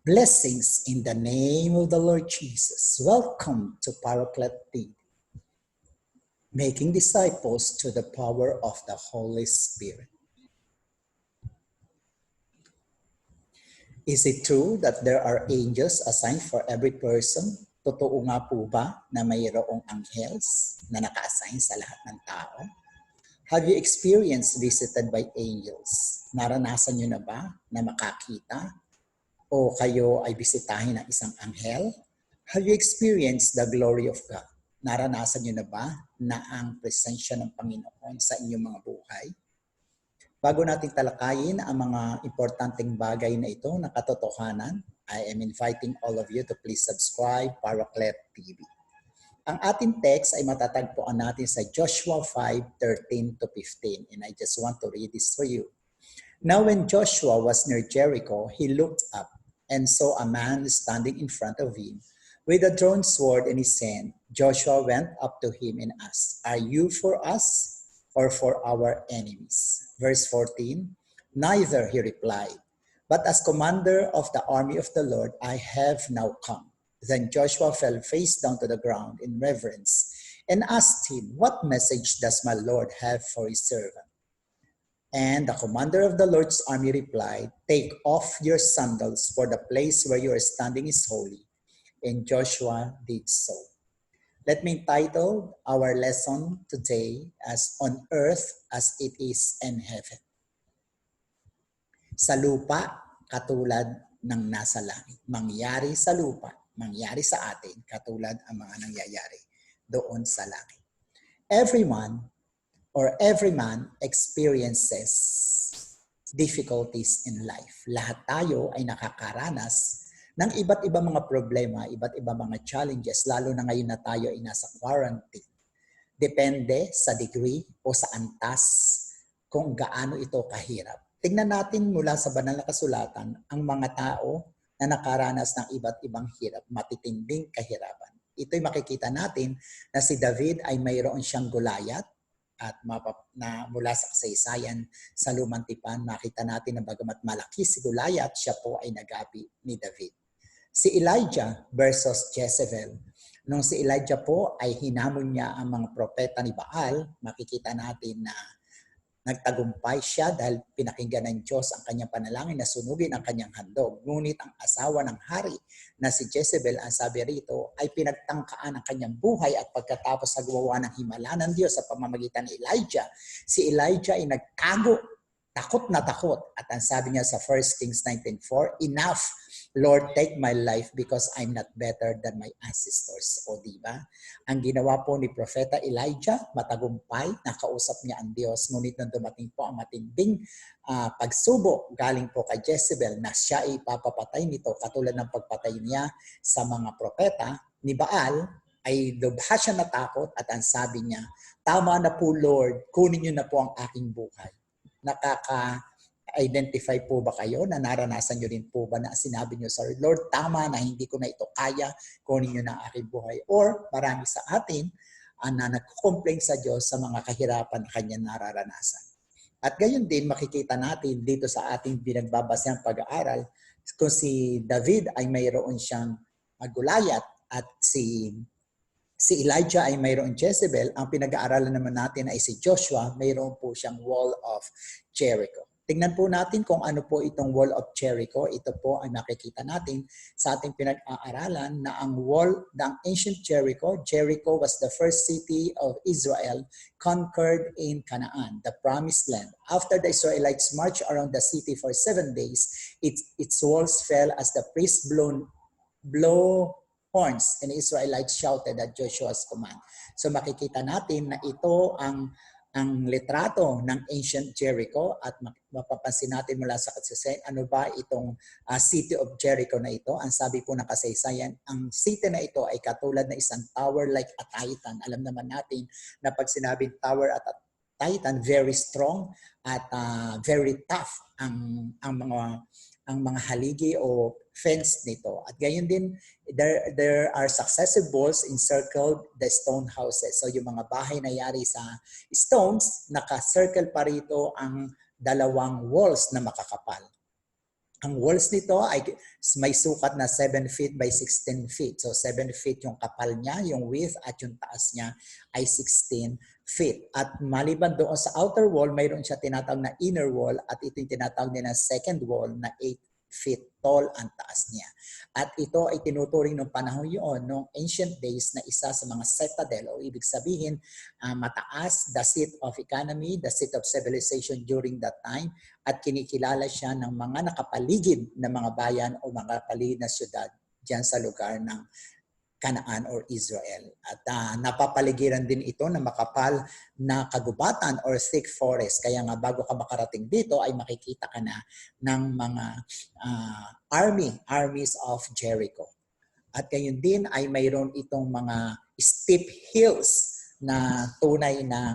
Blessings in the name of the Lord Jesus. Welcome to Paraclete TV, making disciples to the power of the Holy Spirit. Is it true that there are angels assigned for every person? Totoo nga po ba na mayroong angels na naka-assign sa lahat ng tao? Have you experienced visited by angels? Naranasan nyo na ba na makakita o kayo ay bisitahin ng isang anghel? Have you experienced the glory of God? Naranasan nyo na ba na ang presensya ng Panginoon sa inyong mga buhay? Bago nating talakayin ang mga importanteng bagay na ito na katotohanan, I am inviting all of you to please subscribe Paraclete TV. Ang ating text ay matatagpuan natin sa Joshua 5:13-15, and I just want to read this for you. Now when Joshua was near Jericho, he looked up and saw a man standing in front of him with a drawn sword in his hand. Joshua went up to him and asked, "Are you for us or for our enemies?" Verse 14, "Neither," he replied, "but as commander of the army of the Lord, I have now come." Then Joshua fell face down to the ground in reverence and asked him, "What message does my Lord have for his servant?" And the commander of the Lord's army replied, "Take off your sandals, for the place where you are standing is holy." And Joshua did so. Let me title our lesson today as "On Earth as It Is in Heaven." Sa lupa, katulad ng nasa langit. Mangyari sa lupa, mangyari sa atin, katulad ang mga nangyayari doon sa langit. Every man experiences difficulties in life. Lahat tayo ay nakakaranas ng iba't ibang mga problema, iba't ibang mga challenges, lalo na ngayon na tayo ay nasa quarantine. Depende sa degree o sa antas kung gaano ito kahirap. Tingnan natin mula sa banal na kasulatan ang mga tao na nakaranas ng iba't ibang hirap, matitinding kahirapan. Ito'y makikita natin na si David ay mayroon siyang Goliath at na mula sa kasaysayan sa Lumang Tipan, makita natin na bagamat malaki si Goliath, siya po ay nagabi ni David. Si Elijah versus Jezebel. Nung si Elijah po ay hinamon niya ang mga propeta ni Baal, makikita natin na nagtagumpay siya dahil pinakinggan ng Diyos ang kanyang panalangin na sunugin ang kanyang handog. Ngunit ang asawa ng hari na si Jezebel, ang sabi rito, ay pinagtangkaan ang kanyang buhay at pagkatapos sa gumawa ng himala ng Diyos sa pamamagitan ni Elijah, si Elijah ay nagtago, takot na takot. At ang sabi niya sa 1 Kings 19:4, "Enough, Lord, take my life because I'm not better than my ancestors." O diba? Ang ginawa po ni Propeta Elijah, matagumpay, nakausap niya ang Diyos. Ngunit nung dumating po ang matinding pagsubok galing po kay Jezebel na siya ay papapatay nito, katulad ng pagpatay niya sa mga propeta ni Baal, ay lubha siya natakot at ang sabi niya, "Tama na po Lord, kunin niyo na po ang aking buhay." Nakaka-identify po ba kayo na naranasan niyo rin po ba na sinabi niyo sa Lord, "Tama na, hindi ko na ito kaya, kunin niyo na ang aking buhay"? Or marami sa atin na nagko-complain sa Diyos sa mga kahirapan na kanya nararanasan. At gayon din makikita natin dito sa ating binagbabasang pag-aaral kung si David ay mayroon siyang Goliath at si Elijah ay mayroong Jezebel, ang pinag-aaralan naman natin ay si Joshua, mayroon po siyang Wall of Jericho. Tingnan po natin kung ano po itong Wall of Jericho. Ito po ay makikita natin sa ating pinag-aaralan na ang wall ng ancient Jericho. Jericho was the first city of Israel conquered in Canaan, the promised land. After the Israelites marched around the city for 7 days, its walls fell as the priests blow horns and the Israelites shouted at Joshua's command. So makikita natin na ito ang litrato ng ancient Jericho at mapapansin natin mula sa kasaysayan, ano ba itong city of Jericho na ito? Ang sabi po ng kasaysayan, ang city na ito ay katulad na isang tower like a titan. Alam naman natin na pag sinabing tower at a titan, very strong at very tough ang mga haligi o fence nito. At gayon din, there are successive walls encircled the stone houses. So yung mga bahay na yari sa stones, naka-circle pa rito ang dalawang walls na makakapal. Ang walls nito ay may sukat na 7 feet by 16 feet. So 7 feet yung kapal niya, yung width at yung taas niya ay 16 feet. At maliban doon sa outer wall, mayroon siya tinatawag na inner wall at ito yung tinatawag nila second wall na 8 feet tall ang taas niya. At ito ay tinuturing ng panahon yun, noong ancient days na isa sa mga citadel o ibig sabihin mataas, the seat of economy, the seat of civilization during that time at kinikilala siya ng mga nakapaligid na mga bayan o mga paligid na syudad diyan sa lugar ng Canaan or Israel. At napapaligiran din ito ng makapal na kagubatan or thick forest. Kaya nga bago ka makarating dito ay makikita ka na ng mga armies of Jericho. At gayon din ay mayroon itong mga steep hills na tunay na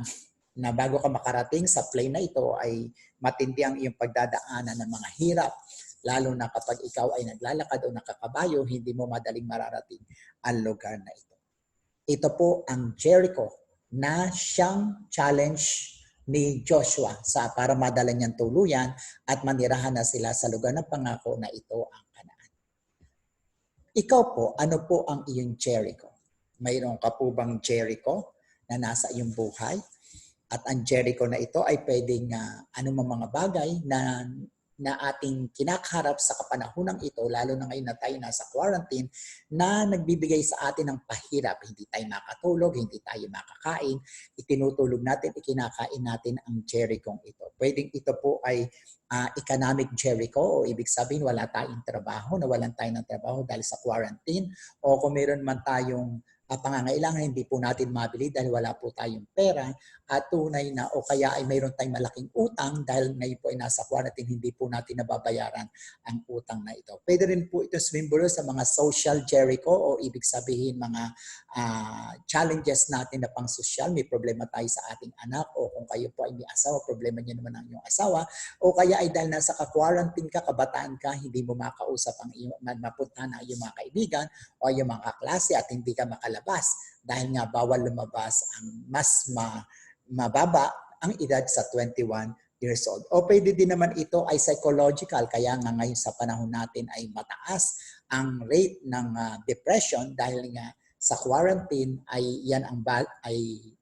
bago ka makarating sa plain na ito ay matindi ang iyong pagdadaanan ng mga hirap. Lalo na kapag ikaw ay naglalakad o nakakabayo, hindi mo madaling mararating ang lugar na ito. Ito po ang Jericho na siyang challenge ni Joshua para madala niyang tuluyan at manirahan na sila sa lugar ng pangako na ito ang Kanaan. Ikaw po, ano po ang iyong Jericho? Mayroon ka po bang Jericho na nasa iyong buhay? At ang Jericho na ito ay pwedeng anumang mga bagay na ating kinakaharap sa kapanahonang ito, lalo na ngayon na tayo nasa quarantine, na nagbibigay sa atin ng pahirap. Hindi tayo makatulog, hindi tayo makakain, itinutulog natin, ikinakain natin ang Jericho ito. Pwedeng ito po ay economic Jericho o ibig sabihin wala tayong trabaho, nawalan tayo ng trabaho dahil sa quarantine, o kung meron man tayong pangangailangan, hindi po natin mabili dahil wala po tayong pera at tunay na o kaya ay mayroon tayong malaking utang dahil ngayon po ay nasa quarantine, hindi po natin nababayaran ang utang na ito. Pwede rin po ito swimbolo sa mga social Jericho o ibig sabihin mga challenges natin na pang social. May problema tayo sa ating anak o kung kayo po ay may asawa, problema niyo naman ang iyong asawa o kaya ay dahil nasa ka-quarantine ka, kabataan ka, hindi mo makausap ang iyong mapuntahan ang iyong mga kaibigan o iyong mga kaklase at hindi ka makalabas dahil nga bawal lumabas ang mas mababa ang edad sa 21 years old. O pwede din naman ito ay psychological, kaya nga ngayon sa panahon natin ay mataas ang rate ng depression dahil nga sa quarantine ay yan ay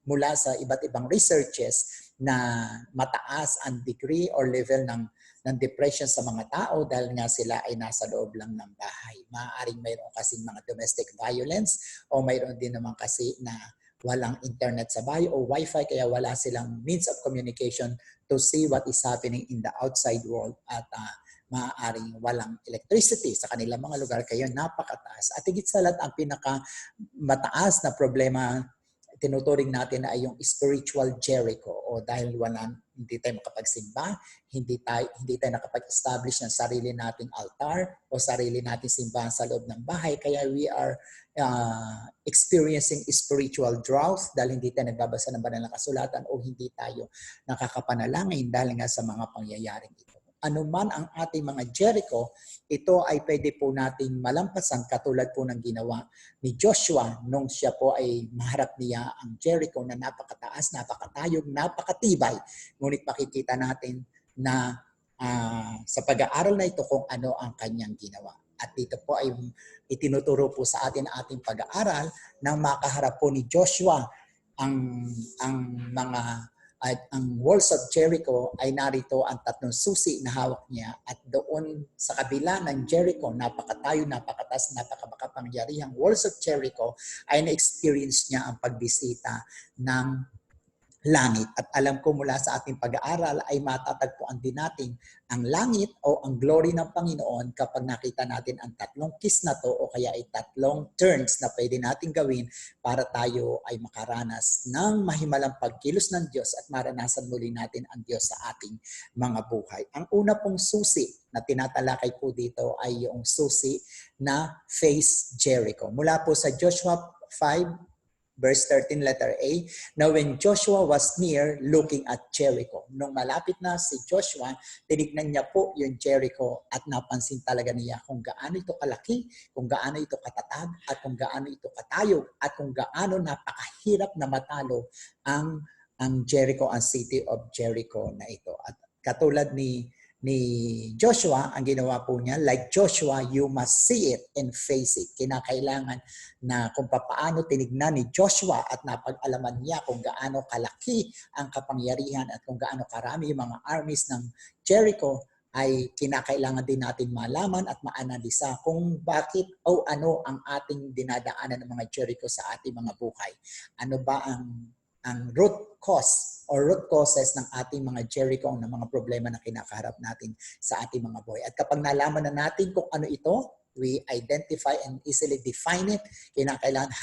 mula sa iba't ibang researches na mataas ang degree or level ng depression sa mga tao dahil nga sila ay nasa loob lang ng bahay. Maaaring mayroon kasi mga domestic violence o mayroon din naman kasi na walang internet sa bahay o wifi kaya wala silang means of communication to see what is happening in the outside world at maaaring walang electricity sa kanilang mga lugar kaya napakataas. At higit sa lahat ang pinakamataas na problema tinuturing natin ay yung spiritual Jericho o dahil hindi tayo makapagsimba, hindi tayo nakapag-establish ng sarili nating altar o sarili nating simbahan sa loob ng bahay kaya we are experiencing spiritual drought dahil hindi tayo nagbabasa ng banal na kasulatan o hindi tayo nakakapanalangin dahil nga sa mga pangyayaring ito. Ano man ang ating mga Jericho, ito ay pwede po nating malampasan katulad po ng ginawa ni Joshua nung siya po ay maharap niya ang Jericho na napakataas, napakatayog, napakatibay. Ngunit makikita natin na sa pag-aaral na ito kung ano ang kanyang ginawa. At dito po ay itinuturo po sa atin ating pag-aaral nang makaharap po ni Joshua ang mga at ang walls of Jericho ay narito ang 3 susi na hawak niya at doon sa kabila ng Jericho, napakatayo, napakataas, napakamapangyarihang walls of Jericho ay na-experience niya ang pagbisita ng langit. At alam ko mula sa ating pag-aaral ay matatagpuan din natin ang langit o ang glory ng Panginoon kapag nakita natin ang 3 kiss na to o kaya ay 3 turns na pwede natin gawin para tayo ay makaranas ng mahimalang pagkilos ng Diyos at maranasan muli natin ang Diyos sa ating mga buhay. Ang una pong susi na tinatalakay po dito ay yung susi na face Jericho. Mula po sa Joshua 5, Verse 13, letter A, now when Joshua was near looking at Jericho. Nung malapit na si Joshua, tinignan niya po yung Jericho at napansin talaga niya kung gaano ito kalaki, kung gaano ito katatag, at kung gaano ito katayog, at kung gaano napakahirap na matalo ang Jericho, ang city of Jericho na ito. At katulad ni ni Joshua, ang ginawa po niya, like Joshua, you must see it and face it. Kinakailangan na kung paano tinignan ni Joshua at napag-alaman niya kung gaano kalaki ang kapangyarihan at kung gaano karami yung mga armies ng Jericho, ay kinakailangan din natin malaman at maanalisa kung bakit o ano ang ating dinadaanan ng mga Jericho sa ating mga buhay. Ano ba ang root cause or root causes ng ating mga Jericho, ng mga problema na kinakaharap natin sa ating mga buhay. At kapag nalaman na natin kung ano ito, we identify and easily define it, kinakailangan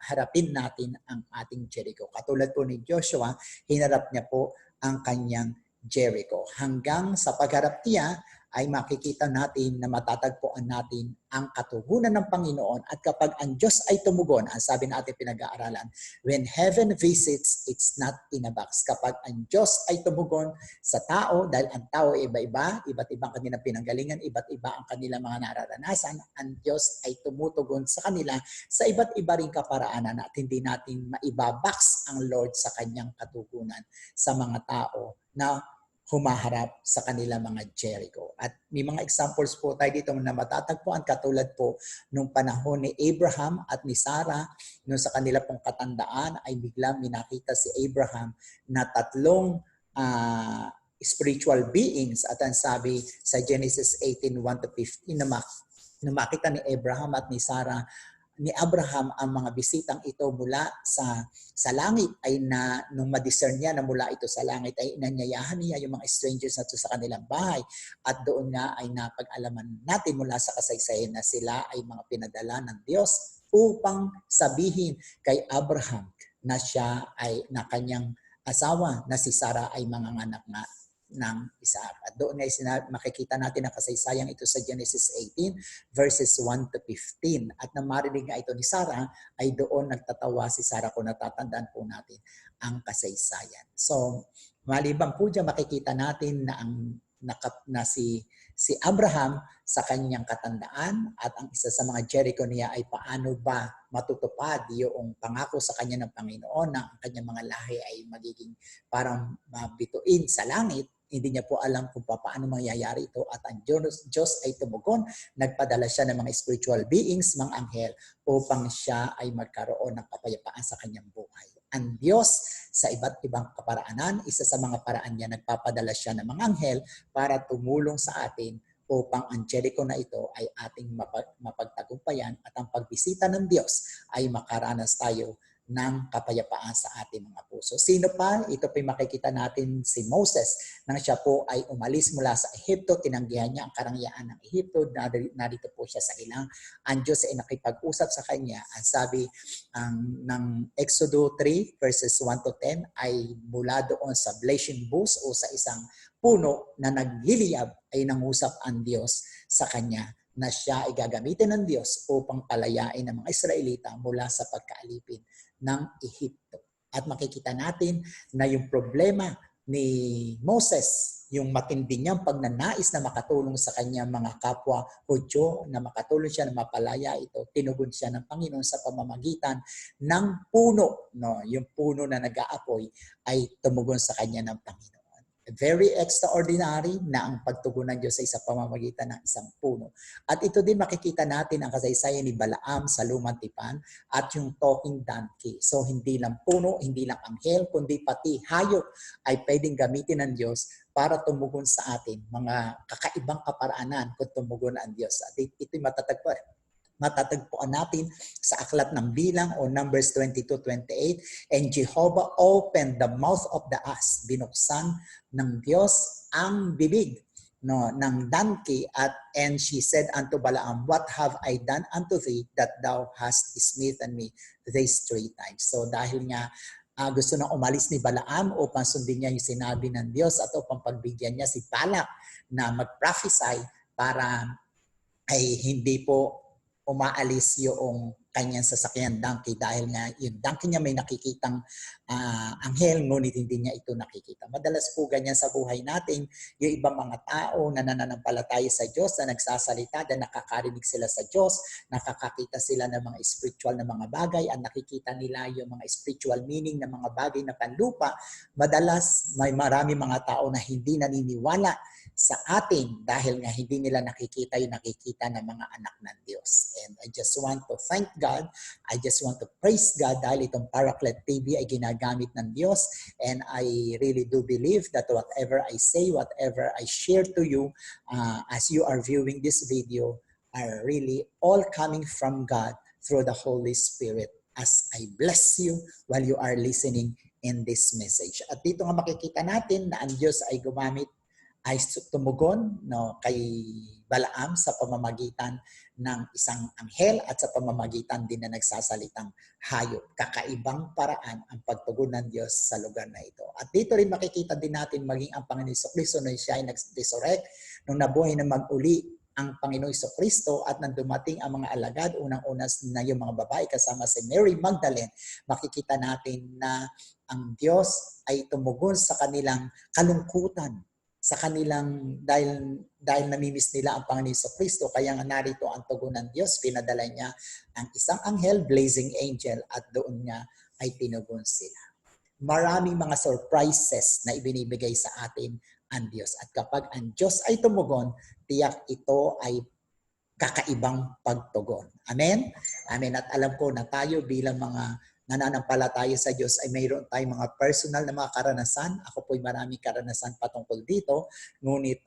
harapin natin ang ating Jericho. Katulad po ni Joshua, hinarap niya po ang kanyang Jericho. Hanggang sa pagharap niya, ay makikita natin na matatagpuan natin ang katugunan ng Panginoon. At kapag ang Diyos ay tumugon, ang sabi natin pinag-aaralan, when heaven visits, it's not in a box. Kapag ang Diyos ay tumugon sa tao, dahil ang tao ay iba-iba, iba't ibang kanilang pinanggalingan, iba't iba ang kanilang mga nararanasan, ang Diyos ay tumutugon sa kanila sa iba't iba ring kaparaanan at hindi natin maibabox ang Lord sa kanyang katugunan sa mga tao na humaharap sa kanila mga Jericho. At may mga examples po tayo dito na matatagpuan katulad po nung panahon ni Abraham at ni Sarah, nung sa kanila pong katandaan ay biglang minakita si Abraham na tatlong spiritual beings. At ang sabi sa Genesis 18:1-15 na makita ni Abraham at ni Sarah, ni Abraham ang mga bisitang ito mula sa langit ay na nung ma-discern niya na mula ito sa langit ay inanyayahan niya yung mga strangers na sa kanilang bahay at doon nga ay napag-alaman natin mula sa kasaysayan na sila ay mga pinadala ng Diyos upang sabihin kay Abraham na siya ay na kanyang asawa na si Sarah ay manganganak nga ng Isaac. At doon ngay makikita natin ang kasaysayang ito sa Genesis 18 verses 1-15. At nang marinig nga ito ni Sarah, ay doon nagtatawa si Sarah kung natatandaan po natin ang kasaysayan. So, maliban po dyan, makikita natin na si Abraham sa kanyang katandaan at ang isa sa mga Jericho niya ay paano ba matutupad yung pangako sa kanya ng Panginoon na ang kanyang mga lahi ay magiging parang mabituin sa langit. Hindi niya po alam kung paano mangyayari ito at ang Diyos ay tumugon. Nagpadala siya ng mga spiritual beings, mga anghel, upang siya ay magkaroon ng kapayapaan sa kanyang buhay. Ang Diyos sa iba't ibang kaparaanan, isa sa mga paraan niya, nagpapadala siya ng mga anghel para tumulong sa atin upang ang Jericho na ito ay ating mapagtagumpayan at ang pagbisita ng Diyos ay makaranas tayo ng kapayapaan sa ating mga puso. Sino pa? Ito po makikita natin si Moses nang siya po ay umalis mula sa Ehipto, tinanggihan niya ang karangyaan ng Ehipto, narito po siya sa ilang. Ang Diyos ay nakipag-usap sa kanya. Ang sabi ng Exodus 3 verses 1-10 ay mula doon sa blazing bush o sa isang puno na nagliliyab ay nangusap ang Diyos sa kanya na siya ay gagamitin ng Diyos upang palayain ng mga Israelita mula sa pagkaalipin ng Ehipto. At makikita natin na yung problema ni Moses, yung matindi niyang pagnanais na makatulong sa kanyang mga kapwa Hudyo, na makatulong siya na mapalaya ito, tinugon siya ng Panginoon sa pamamagitan ng puno. No? Yung puno na nag-aapoy ay tumugon sa kanya ng Panginoon. Very extraordinary na ang pagtugon ng Diyos ay sa pamamagitan ng isang puno. At ito din makikita natin ang kasaysayan ni Balaam sa Lumang Tipan at yung talking donkey. So hindi lang puno, hindi lang anghel, kundi pati hayop ay pwedeng gamitin ng Diyos para tumugon sa atin mga kakaibang kaparaanan kung tumugon ang Diyos. At ito'y matatagpuan natin sa Aklat ng Bilang o Numbers 22:28. And Jehovah opened the mouth of the ass. Binuksan ng Diyos ang bibig ng donkey and she said unto Balaam, what have I done unto thee that thou hast smitten me these 3 times? So dahil nga gusto nang umalis ni Balaam upang sundin niya yung sinabi ng Diyos at upang pagbigyan niya si Balak na mag-prophesy para ay hindi po umaalis yung kanyang sasakyan donkey dahil nga yung donkey niya may nakikitang anghel ngunit hindi niya ito nakikita. Madalas po ganyan sa buhay natin, yung ibang mga tao na nananampalataya sa Diyos, na nagsasalita, na nakakarinig sila sa Diyos, nakakakita sila ng mga spiritual na mga bagay, at nakikita nila yung mga spiritual meaning ng mga bagay na panlupa. Madalas may marami mga tao na hindi naniniwala sa atin dahil nga hindi nila nakikita yung nakikita ng mga anak ng Diyos. And I just want to thank God. I just want to praise God dahil itong Paraclet TV ay ginagamit ng Diyos. And I really do believe that whatever I say, whatever I share to you as you are viewing this video are really all coming from God through the Holy Spirit as I bless you while you are listening in this message. At dito nga makikita natin na ang Diyos ay ay tumugon kay Balaam sa pamamagitan ng isang anghel at sa pamamagitan din na nagsasalitang hayop. Kakaibang paraan ang pagtugon ng Diyos sa lugar na ito. At dito rin makikita din natin maging ang Panginoon Jesucristo na siya ay nag-resurrect nung nabuhay na mag-uli ang Panginoon Jesucristo at nang dumating ang mga alagad, unang-unas na yung mga babae kasama si Mary Magdalene, makikita natin na ang Diyos ay tumugon sa kanilang kalungkutan, sa kanilang dahil namimiss nila ang Panginoon Jesucristo, kaya nga narito ang tugon ng Diyos, pinadala niya ang isang anghel, blazing angel, at doon niya ay tinugon sila. Maraming mga surprises na ibinibigay sa atin ang Diyos. At kapag ang Diyos ay tumugon, tiyak ito ay kakaibang pagtugon. Amen? Amen. At alam ko na tayo bilang mga nananampalataya sa Diyos ay mayroon tayong mga personal na mga karanasan. Ako po'y maraming karanasan patungkol dito. Ngunit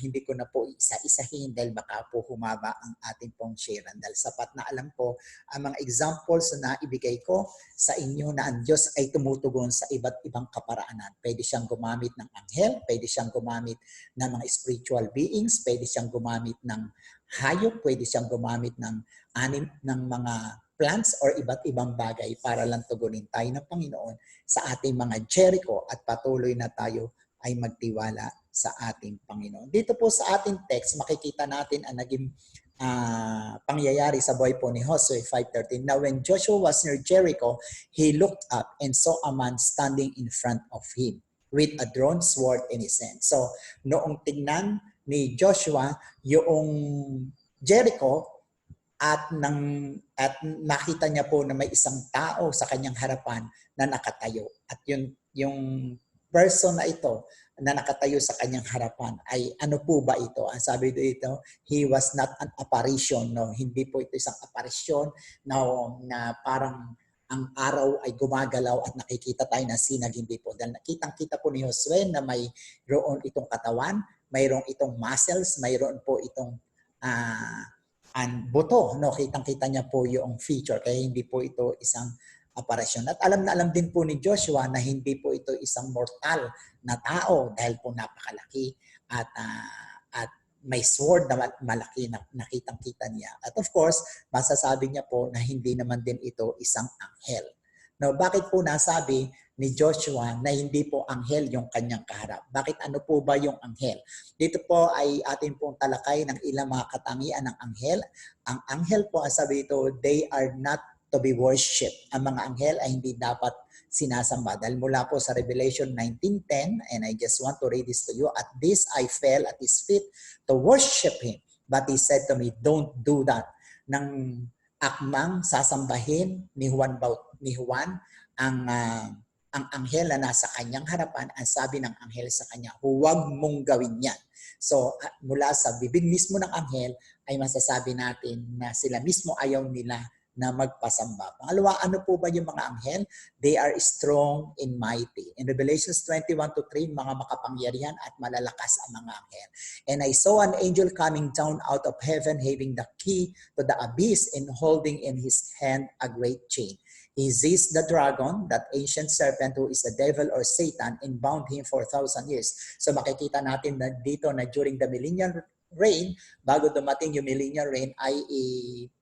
hindi ko na po isa-isahin dahil baka po humaba ang ating pong sharean. Dahil sapat na alam ko ang mga examples na ibigay ko sa inyo na ang Diyos ay tumutugon sa iba't ibang kaparaanan. Pwede siyang gumamit ng anghel, pwede siyang gumamit ng mga spiritual beings, pwede siyang gumamit ng hayop, pwede siyang gumamit ng mga plants or iba't ibang bagay para lang tugunin tayo ng Panginoon sa ating mga Jericho at patuloy na tayo ay magtiwala sa ating Panginoon. Dito po sa ating text, makikita natin ang naging pangyayari sa buhay po ni Joshua 5:13. Now when Joshua was near Jericho, he looked up and saw a man standing in front of him with a drawn sword in his hand. So noong tingnan ni Joshua yung Jericho, at nakita niya po na may isang tao sa kanyang harapan na nakatayo. At yung person na ito na nakatayo sa kanyang harapan ay ano po ba ito? Ang sabi dito, he was not an apparition. No? Hindi po ito isang apparition na parang ang araw ay gumagalaw at nakikita tayo na sinag. Hindi po. Dahil nakitang-kita po ni Josue na mayroon itong katawan, mayroon itong muscles, mayroon po itong buto, no? Kitang-kita niya po yung feature, kaya hindi po ito isang aparasyon. At alam na alam din po ni Joshua na hindi po ito isang mortal na tao dahil po napakalaki at may sword na malaki na nakitang-kita niya. At of course, masasabi niya po na hindi naman din ito isang anghel. Now, bakit po nasabi ni Joshua na hindi po anghel yung kanyang kaharap? Bakit ano po ba yung anghel? Dito po ay atin pong talakay ng ilang mga katangian ng anghel. Ang anghel po, ang sabi ito, they are not to be worshipped. Ang mga anghel ay hindi dapat sinasamba. Dahil mula po sa Revelation 19:10, and I just want to read this to you, at this I fell at his feet to worship him. But he said to me, don't do that. Nang akmang sasambahin ni Juan ang anghel na nasa kanyang harapan, ang sabi ng anghel sa kanya, huwag mong gawin yan. So mula sa bibig mismo ng anghel ay masasabi natin na sila mismo ayaw nila na magpasamba. Pangalawa, ano po ba yung mga anghel? They are strong and mighty. In Revelations 21:3, mga makapangyarihan at malalakas ang mga anghel. And I saw an angel coming down out of heaven, having the key to the abyss and holding in his hand a great chain. He seized the dragon, that ancient serpent who is the devil or Satan, and bound him for 1,000 years. So makikita natin na dito na during the millennial reign, bago dumating yung millennial reign, ay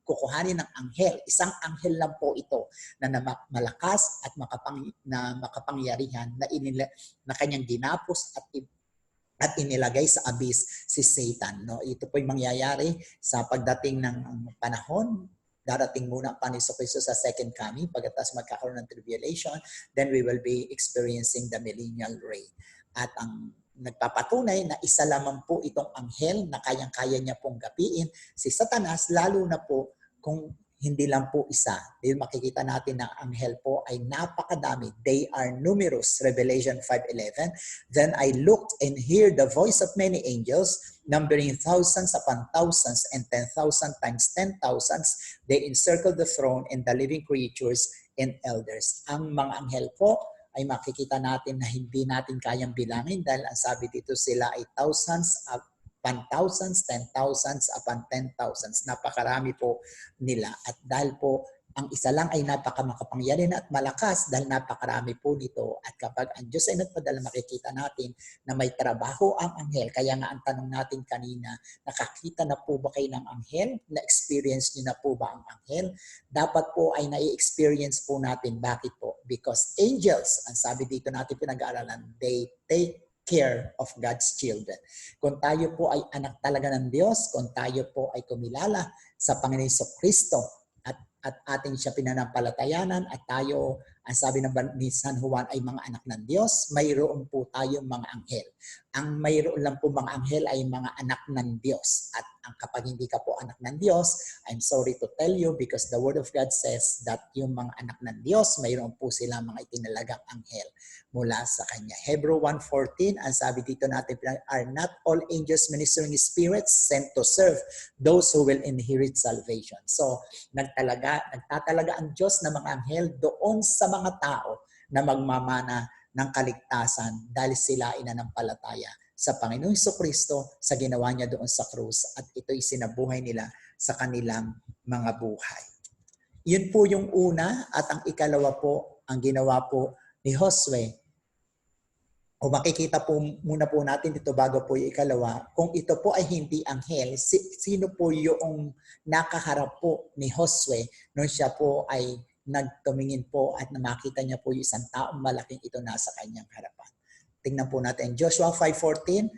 kukuhanin ng anghel. Isang anghel lang po ito na malakas at makapangyarihan na kanyang ginapos at inilagay sa abyss si Satan. No? Ito po yung mangyayari sa pagdating ng panahon. Darating muna ang Panginoon Jesucristo sa second coming, pagkatapos magkakaroon ng tribulation, then we will be experiencing the millennial reign. At ang nagpapatunay na isa lamang po itong anghel na kayang-kaya niya pong gapiin si Satanas, lalo na po kung hindi lang po isa. Dahil makikita natin na ang anghel po ay napakadami. They are numerous. Revelation 5:11. Then I looked and heard the voice of many angels, numbering thousands upon thousands and 10,000 times 10,000s. They encircled the throne and the living creatures and elders. Ang mga anghel po ay makikita natin na hindi natin kayang bilangin dahil ang sabi dito sila ay thousands upon thousands, 10,000s upon 10,000s. Napakarami po nila. At dahil po ang isa lang ay napakamakapangyarihan at malakas dahil napakarami po nito. At kapag ang Diyos ay nagpadala, makikita natin na may trabaho ang anghel. Kaya nga ang tanong natin kanina, nakakita na po ba kayo ng anghel? Na-experience niyo na po ba ang anghel? Dapat po ay na-experience po natin. Bakit po? Because angels, ang sabi dito natin pinag-aaralan, they take care of God's children. Kung tayo po ay anak talaga ng Diyos, kung tayo po ay kumilala sa Panginoon Jesucristo at ating siya pinanampalatayanan at tayo, ang sabi ni San Juan ay mga anak ng Diyos, mayroon po tayong mga anghel. Ang mayroon lang po mga anghel ay mga anak ng Diyos. At kapag hindi ka po anak ng Diyos, I'm sorry to tell you because the Word of God says that yung mga anak ng Diyos, mayroon po sila mga itinalagang anghel mula sa Kanya. Hebrew 1:14, ang sabi dito natin, are not all angels ministering spirits sent to serve those who will inherit salvation. So, nagtatalaga ang Diyos ng mga anghel doon sa mga tao na magmamana ng kaligtasan dahil sila inanampalataya sa Panginoong Jesucristo sa ginawa niya doon sa krus at ito'y sinabuhay nila sa kanilang mga buhay. Yun po yung una at ang ikalawa po, ang ginawa po ni Josue. O makikita po muna po natin dito bago po yung ikalawa, kung ito po ay hindi anghel, sino po yung nakaharap po ni Josue nung siya po ay nagtumingin po at makita niya po yung isang taong malaking ito nasa kanyang harapan. Tingnan po natin. Joshua 5:14,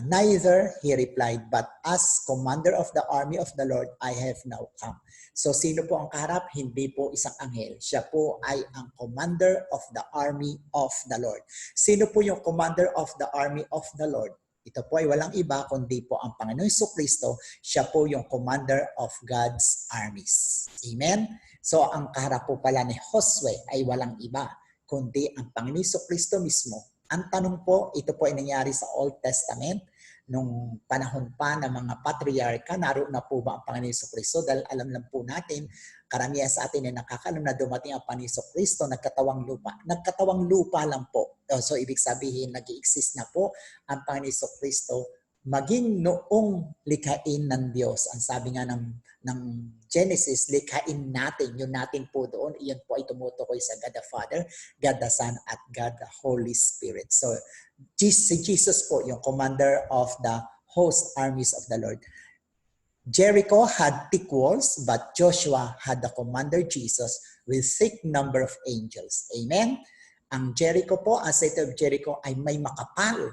neither, he replied, but as commander of the army of the Lord, I have now come. So sino po ang kaharap? Hindi po isang anghel. Siya po ay ang commander of the army of the Lord. Sino po yung commander of the army of the Lord? Ito po ay walang iba kundi po ang Panginoon Jesucristo. Siya po yung commander of God's armies. Amen? So ang kaharap po pala ni Josue ay walang iba kundi ang Panginoon Jesucristo mismo. Ang tanong po, ito po ay nangyari sa Old Testament nung panahon pa ng mga patriarka. Naroon na po ba ang Panginoon Jesucristo? Dahil alam lang po natin, karamihan sa atin ay nakakalam na dumating ang Panginoon Jesucristo, nagkatawang lupa. Nagkatawang lupa lang po. So ibig sabihin, nag-i-exist na po ang Panginoon Jesucristo maging noong likhain ng Diyos. Ang sabi nga ng Genesis, likhain natin. Yung natin po doon, iyan po ay tumutukoy sa God the Father, God the Son, at God the Holy Spirit. So, si Jesus po, yung commander of the host armies of the Lord. Jericho had thick walls, but Joshua had the commander Jesus with thick number of angels. Amen? Ang Jericho po, ang city of Jericho ay may makapal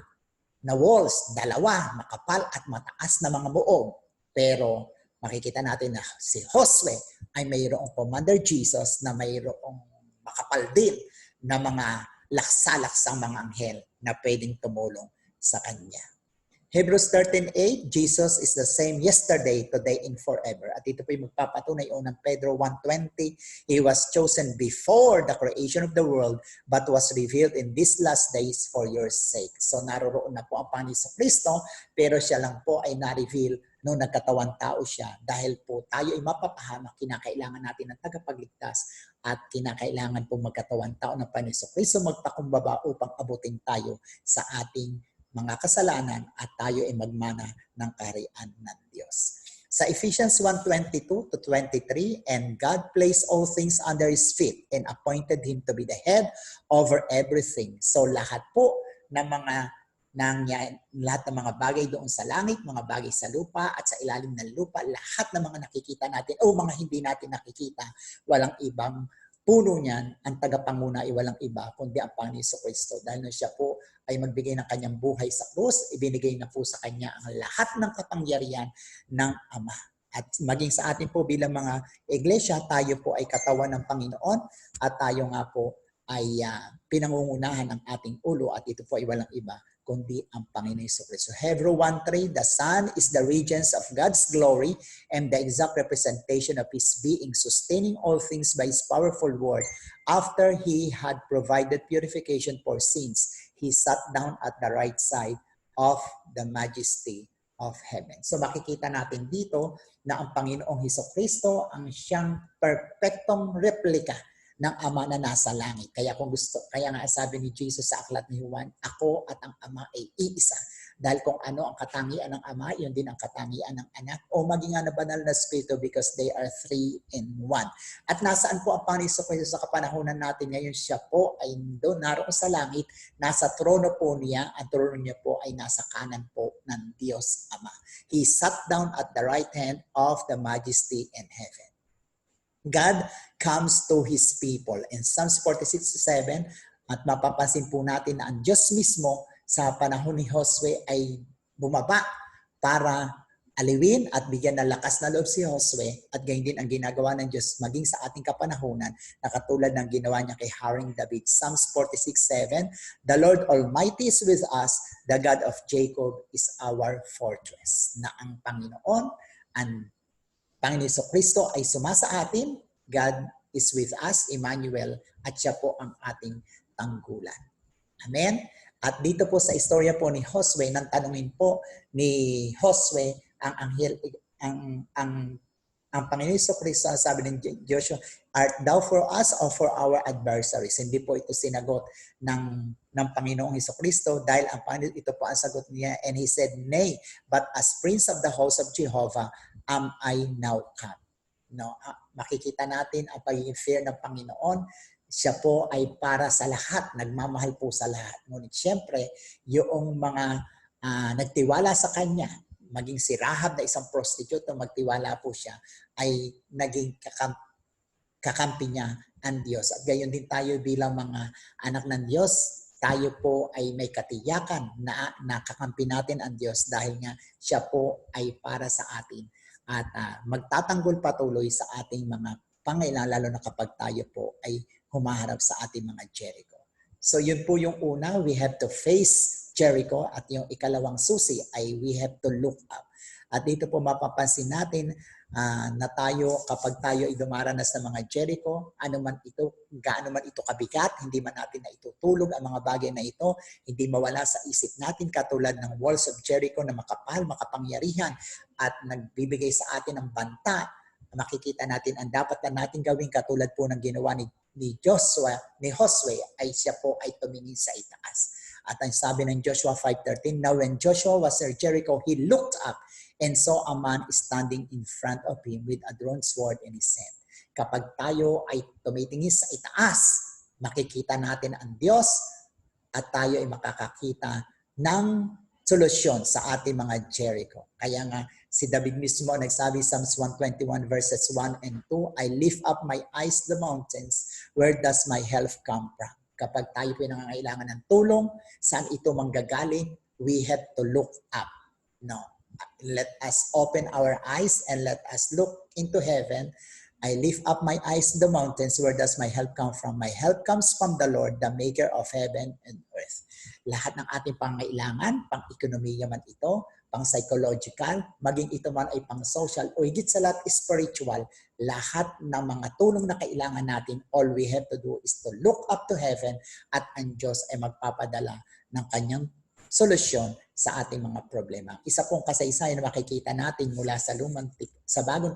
na walls, dalawa, makapal at mataas na mga muog. Pero makikita natin na si Josue ay mayroong commander Jesus na mayroong makapal din na mga laksa-laksang mga anghel na pwedeng tumulong sa kanya. Hebrews 13:8, Jesus is the same yesterday, today, and forever. At ito po yung magpapatunay unang Pedro 1:20, He was chosen before the creation of the world, but was revealed in these last days for your sake. So naroroon na po ang Panginoon Jesucristo, pero siya lang po ay na-reveal nung nagkatawang tao siya. Dahil po tayo ay mapapahamak, kinakailangan natin ng tagapagligtas at kinakailangan po magkatawang tao ng Panginoon Jesucristo magpakumbaba upang abutin tayo sa ating mga kasalanan at tayo ay magmana ng kaharian ng Diyos. Sa Ephesians 1:22-23, and God placed all things under His feet and appointed Him to be the head over everything. So lahat po ng lahat ng mga bagay doon sa langit, mga bagay sa lupa at sa ilalim ng lupa, lahat ng mga nakikita natin o mga hindi natin nakikita, walang ibang puno niyan, ang tagapanguna ay walang iba kundi ang Panginoon Jesucristo. Dahil siya po ay magbigay ng kanyang buhay sa krus, ibinigay na po sa kanya ang lahat ng kapangyarihan ng Ama. At maging sa atin po bilang mga iglesia, tayo po ay katawan ng Panginoon at tayo nga po ay pinangungunahan ng ating ulo at ito po ay walang iba kundi ang Panginoon Jesucristo. Hebrews 1:3, the Son is the radiance of God's glory and the exact representation of His being, sustaining all things by His powerful word. After He had provided purification for sins, He sat down at the right side of the majesty of heaven. So makikita natin dito na ang Panginoong Jesucristo ang siyang perfectong replika ng Ama na nasa langit. Kaya nga sabi ni Jesus sa aklat ni Juan, ako at ang Ama ay iisa. Dahil kung ano ang katangian ng Ama, yun din ang katangian ng Anak. O maging na banal na Espiritu because they are three in one. At nasaan po ang Panginoon Jesucristo sa kapanahunan natin ngayon? Siya po ay doon, naroon sa langit, nasa trono po niya. Ang trono niya po ay nasa kanan po ng Diyos Ama. He sat down at the right hand of the majesty in heaven. God comes to His people. In Psalms 46:7, at mapapansin po natin na ang Diyos mismo sa panahon ni Josue ay bumaba para aliwin at bigyan ng lakas na loob si Josue, at gayon din ang ginagawa ng Diyos maging sa ating kapanahunan na katulad ng ginawa niya kay Haring David. Psalms 46:7, the Lord Almighty is with us, the God of Jacob is our fortress. Na ang Panginoon, ang Panginoon Jesucristo ay sumasa atin, God is with us, Emmanuel, at siya po ang ating tanggulan. Amen? At dito po sa istorya po ni Josue, nang tanungin po ni Josue ang anghel, ang Panginoon Jesucristo, sabi ng Joshua, art thou for us or for our adversaries? Hindi po ito sinagot ng Panginoong Jesucristo dahil ito po ang sagot niya, and he said, nay, but as Prince of the house of Jehovah, am I now come? No, makikita natin ang pagiging fair ng Panginoon. Siya po ay para sa lahat, nagmamahal po sa lahat. Ngunit siyempre, yung mga nagtiwala sa Kanya, maging si Rahab na isang prostitute na magtiwala po siya, ay naging kakampi niya ang Diyos. At gayon din tayo bilang mga anak ng Diyos, tayo po ay may katiyakan na nakakampi natin ang Diyos dahil nga siya po ay para sa atin. At magtatanggol patuloy sa ating mga pangailangan, lalo na kapag tayo po ay humaharap sa ating mga Jericho. So yun po yung una, we have to face Jericho, at yung ikalawang susi ay we have to look up. At dito po mapapansin natin na tayo, kapag tayo ay dumaranas ng mga Jericho, ano man ito, gaano man ito kabigat, hindi man natin na itutulog ang mga bagay na ito, hindi mawala sa isip natin, katulad ng walls of Jericho na makapal, makapangyarihan, at nagbibigay sa atin ng banta. Makikita natin ang dapat na natin gawin, katulad po ng ginawa ni Josue, ay siya po ay tumingin sa itaas. At ang sabi ng Joshua 5:13, now when Joshua was near Jericho, he looked up and saw a man standing in front of him with a drawn sword in his hand. Kapag tayo ay tumitingin sa itaas, makikita natin ang Diyos at tayo ay makakakita ng solusyon sa ating mga Jericho. Kaya nga, si David mismo nagsabi, Psalms 121 verses 1 and 2, I lift up my eyes to the mountains, where does my help come from? Kapag tayo po nangangailangan ng tulong, saan ito manggagaling? We have to look up. No. Let us open our eyes and let us look into heaven. I lift up my eyes to the mountains, where does my help come from? My help comes from the Lord, the maker of heaven and earth. Lahat ng ating pangailangan, pang-ekonomiya man ito, pang-psychological, maging ito man ay pang-social, o higit sa lahat spiritual, lahat ng mga tulong na kailangan natin, all we have to do is to look up to heaven, at ang Diyos ay magpapadala ng kanyang solusyon sa ating mga problema. Isa pong kasaysayan na makikita natin mula sa bagong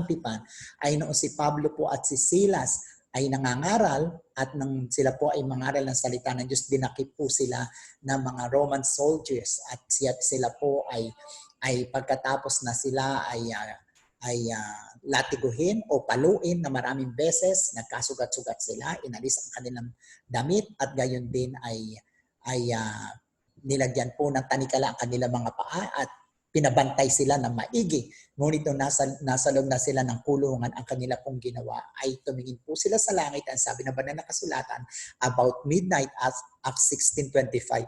tipan ay noong si Pablo po at si Silas ay nangangaral, at nang sila po ay mangaral ng salita ng Diyos, dinakip po sila ng mga Roman soldiers, at sila po ay pagkatapos na sila ay latiguhin o paluin na maraming beses, nagkasugat-sugat sila, inalis ang kanilang damit, at gayon din ay nilagyan po ng tanikala ang kanilang mga paa, at pinabantay sila ng maigi. Ngunit nung nasa loob na sila ng kulungan, ang kanila pong ginawa ay tumingin po sila sa langit. Ang sabi na banal na kasulatan, about midnight, Acts 16:25.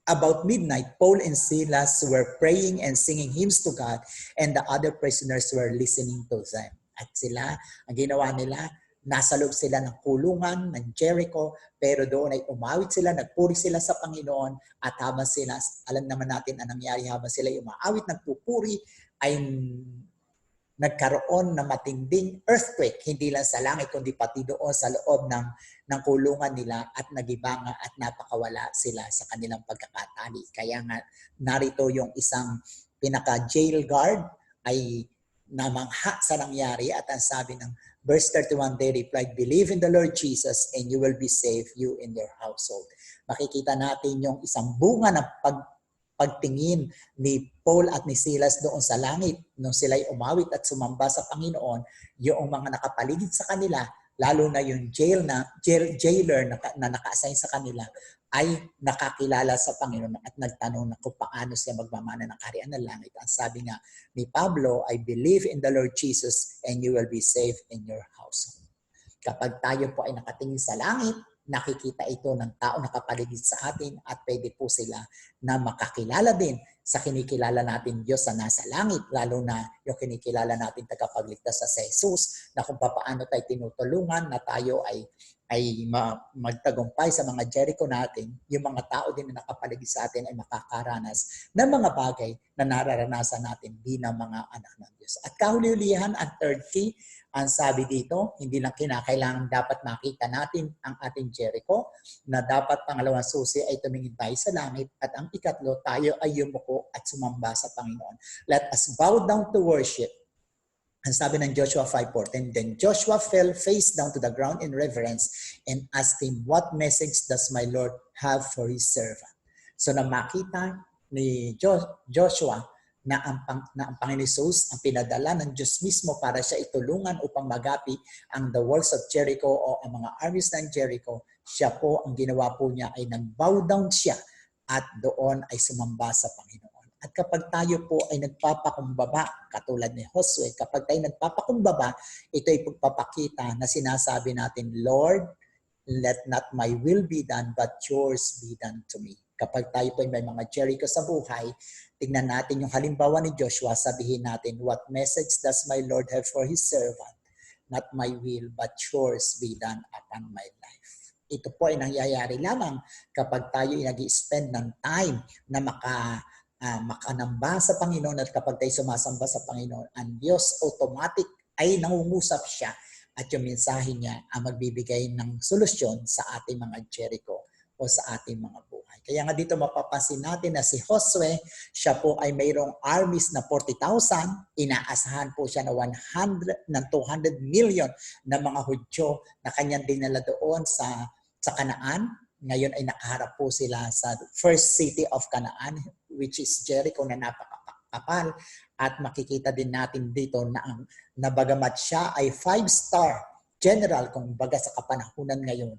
About midnight, Paul and Silas were praying and singing hymns to God, and the other prisoners were listening to them. At sila, ang ginawa nila, nasa loob sila ng kulungan ng Jericho, pero doon ay umawit sila, nagpuri sila sa Panginoon, at habang sila, alam naman natin ang nangyari habang sila umaawit, nagpupuri, ay nagkaroon ng matinding earthquake, hindi lang sa langit, kundi pati doon sa loob ng kulungan nila, at nagibanga at napakawala sila sa kanilang pagkakatali. Kaya nga, narito yung isang pinaka-jail guard ay namangha sa nangyari, at ang sabi ng verse 31, they replied, "Believe in the Lord Jesus and you will be saved, you and your household." Makikita natin yung isang bunga ng pagtingin ni Paul at ni Silas doon sa langit nung sila'y umawit at sumamba sa Panginoon. Yung mga nakapaligid sa kanila, lalo na yung jailer na naka-assign sa kanila, ay nakakilala sa Panginoon at nagtanong na kung paano siya magmamana ng kaharian ng langit. Ang sabi nga ni Pablo, "I believe in the Lord Jesus and you will be saved in your household." Kapag tayo po ay nakatingin sa langit, nakikita ito ng tao nakapaligid sa atin, at pwede po sila na makakilala din sa kinikilala natin Diyos na nasa langit, lalo na yung kinikilala natin tagapagligtas sa si Jesus, na kung paano tayo tinutulungan na tayo ay magtagumpay sa mga Jericho natin. Yung mga tao din na nakapaligid sa atin ay makakaranas ng mga bagay na nararanasan natin bilang mga anak ng Diyos. At kahuli-hulihan, ang third key, ang sabi dito, hindi lang kinakailangan dapat makita natin ang ating Jericho, na dapat pangalawang susi ay tumingin tayo sa langit, at ang ikatlo, tayo ay yumuko at sumamba sa Panginoon. Let us bow down to worship. Ang sabi ng Joshua 5:14, then Joshua fell face down to the ground in reverence and asked him, "What message does my Lord have for his servant?" So na makita ni Joshua na ang Panginoon Jesus ang pinadala ng Diyos mismo para siya itulungan upang magapi ang the walls of Jericho o ang mga armies ng Jericho. Siya po, ang ginawa po niya ay nag-bow down siya at doon ay sumamba sa Panginoon. At kapag tayo po ay nagpapakumbaba, katulad ni Josue, kapag tayo nagpapakumbaba, ito ay pagpapakita na sinasabi natin, "Lord, let not my will be done, but yours be done to me." Kapag tayo po ay may mga Jericho sa buhay, tingnan natin yung halimbawa ni Joshua, sabihin natin, "What message does my Lord have for his servant? Not my will, but yours be done upon my life." Ito po ay nangyayari lamang kapag tayo ay nag-i-spend ng time na makanamba sa Panginoon, at kapag tayo sumasamba sa Panginoon, ang Diyos automatic ay nangungusap siya, at yung mensahe niya ang magbibigay ng solusyon sa ating mga Jericho o sa ating mga buhay. Kaya nga dito mapapansin natin na si Josue, siya po ay mayroong armies na 40,000, inaasahan po siya na 200 million na mga Hudyo na kanyang dinala doon sa Kanaan. Ngayon ay nakaharap po sila sa first city of Canaan, which is Jericho, na napakakapal. At makikita din natin dito na bagamat siya ay 5-star general, kung baga sa kapanahunan ngayon,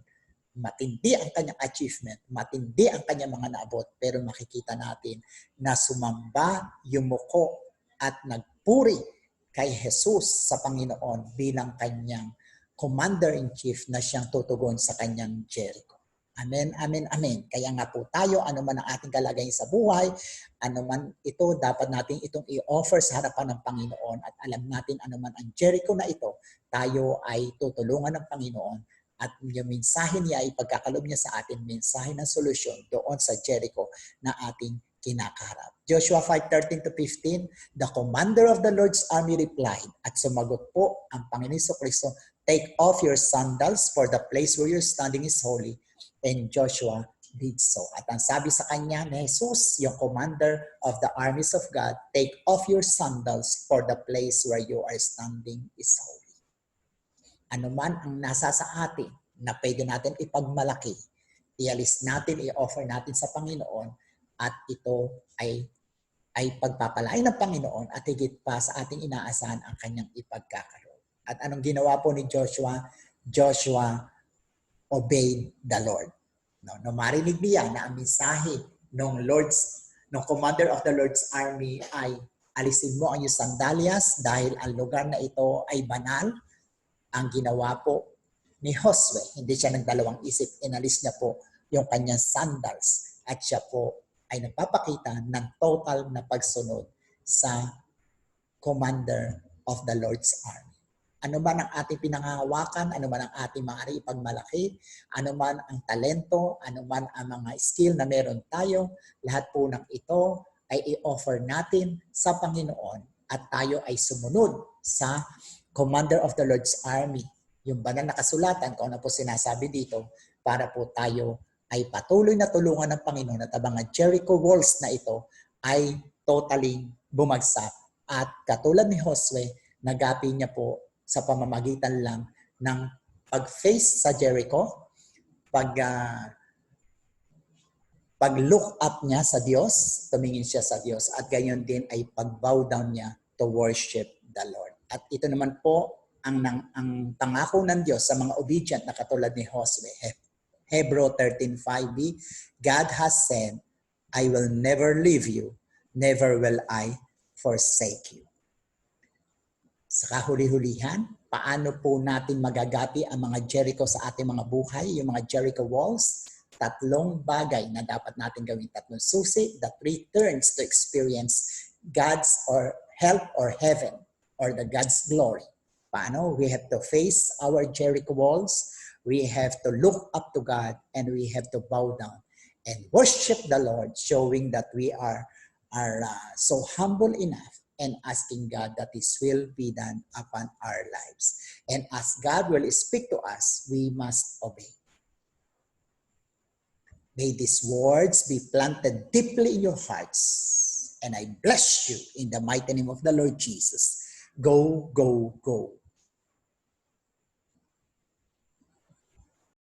matindi ang kanyang achievement, matindi ang kanyang mga naabot, pero makikita natin na sumamba, yumuko, at nagpuri kay Jesus sa Panginoon bilang kanyang commander-in-chief na siyang tutugon sa kanyang Jericho. Amen, amen, amen. Kaya nga po tayo, ano man ang ating kalagayan sa buhay, ano man ito, dapat natin itong i-offer sa harapan ng Panginoon, at alam natin ano man ang Jericho na ito, tayo ay tutulungan ng Panginoon, at yung mensahe niya ay pagkakalob niya sa atin, mensahe ng solusyon doon sa Jericho na ating kinakaharap. Joshua 5:13-15, the commander of the Lord's army replied, at sumagot po ang Panginoon Kristo, "Take off your sandals, for the place where you're standing is holy." And Joshua did so. At ang sabi sa kanya ni Jesus, yung commander of the armies of God, "Take off your sandals, for the place where you are standing is holy." Ano man ang nasa sa atin na pwede natin ipagmalaki, ialis natin, i-offer natin sa Panginoon, at ito ay pagpapalain ng Panginoon, at higit pa sa ating inaasahan ang kanyang ipagkakaroon. At anong ginawa po ni Joshua? Joshua obeyed the Lord. No, marinig niya na ang mensahe ng commander of the Lord's army ay, "Alisin mo ang iyong sandalyas dahil ang lugar na ito ay banal." Ang ginawa po ni Josue, hindi siya nagdalawang isip, inalis niya po yung kanyang sandals, at siya po ay nagpapakita ng total na pagsunod sa commander of the Lord's army. Ano man ang ating pinangahawakan, ano man ang ating maaari ipagmalaki, ano man ang talento, ano man ang mga skill na meron tayo, lahat po ng ito ay i-offer natin sa Panginoon at tayo ay sumunod sa Commander of the Lord's Army. Yung banal na kasulatan, kung ano po sinasabi dito, para po tayo ay patuloy na tulungan ng Panginoon at ang mga Jericho walls na ito ay totally bumagsak. At katulad ni Josue, nagapi niya po sa pamamagitan lang ng pag-face sa Jericho, pag-look up niya sa Diyos, tumingin siya sa Diyos, at gayon din ay pag-bow down niya to worship the Lord. At ito naman po ang pangako ng Diyos sa mga obedient na katulad ni Josue. Hebrew 13:5b, God has said, I will never leave you, never will I forsake you. Sa kahuli-hulihan, paano po natin magagapi ang mga Jericho sa ating mga buhay, yung mga Jericho walls? Tatlong bagay na dapat natin gawin. Tatlong susi, the three turns to experience God's or help or heaven or the God's glory. Paano? We have to face our Jericho walls. We have to look up to God and we have to bow down and worship the Lord, showing that we are so humble enough and asking God that His will be done upon our lives. And as God will speak to us, we must obey. May these words be planted deeply in your hearts. And I bless you in the mighty name of the Lord Jesus. Go, go, go.